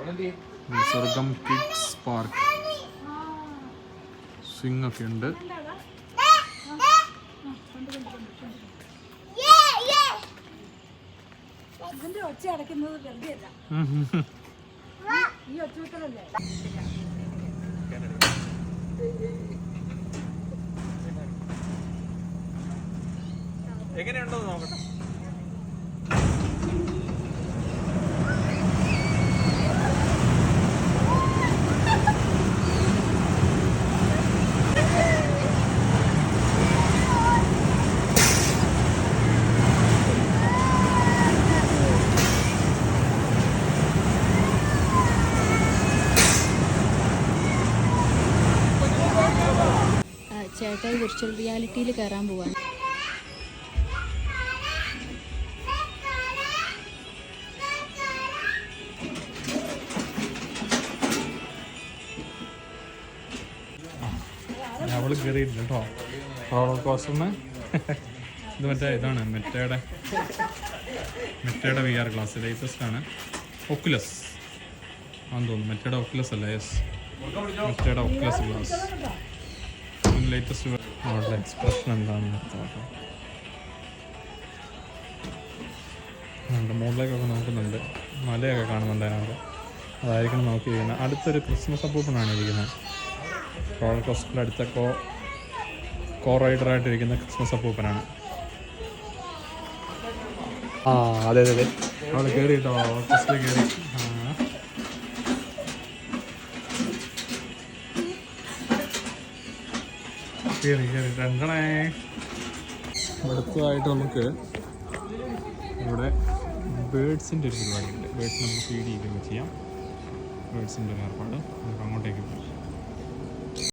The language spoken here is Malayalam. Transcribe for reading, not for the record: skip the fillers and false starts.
സ്വർഗം കിഡ്സ് പാർക്ക് സ്വിംഗ് ഒക്കെ ഉണ്ട്. എങ്ങനെയുണ്ടോ നോക്കട്ടെ. ചേട്ടായി വിർച്വൽ റിയാലിറ്റിയിൽ കയറാൻ പോവാണ്. അവള് കയറിയിട്ടുണ്ട് കേട്ടോ റോളർ കോസ്റ്ററിന്. ഇത് ഇതാണ് മെറ്റയുടെ VR ഗ്ലാസ് ലേറ്റസ്റ്റ് ആണ്. ഒക്കുലസ് ആണെന്ന് തോന്നുന്നു. മെറ്റയുടെ ഒക്കുലസ് അല്ല, യെസ് മെറ്റയുടെ ഒക്കുലസ് ഗ്ലാസ് ലേറ്റസ്റ്റ്. അവളുടെ എക്സ്പ്രഷൻ എന്താണെന്ന് മുകളിലേക്കൊക്കെ നോക്കുന്നുണ്ട്. മലയൊക്കെ കാണുന്നുണ്ട് അതിനകത്ത്. അതായിരിക്കണം നോക്കിയിരിക്കുന്നത്. അടുത്തൊരു ക്രിസ്മസ് അപ്പൂപ്പനാണ് ഇരിക്കുന്നത്. റോളർ കോസ്റ്ററിൻ്റെ അടുത്ത കോ റൈഡറായിട്ടിരിക്കുന്ന ക്രിസ്മസ് അപ്പൂപ്പനാണ്. ആ അതെ അതെ അതെ അവൾ കയറി കേട്ടോ. റോളർ കോസ്റ്ററിൽ കയറി. കയറി രണ്ടണേ. അടുത്തതായിട്ട് നമുക്ക് ഇവിടെ ബേഡ്സിൻ്റെ ഒരു പരിപാടിയുണ്ട്. ബേഡ്സ് നമുക്ക് ഫീഡ് ചെയ്യുകയൊക്കെ ചെയ്യാം. ബേഡ്സിൻ്റെ ഒരു ഏർപ്പാട്. നമുക്ക് അങ്ങോട്ടേക്ക് പോകും.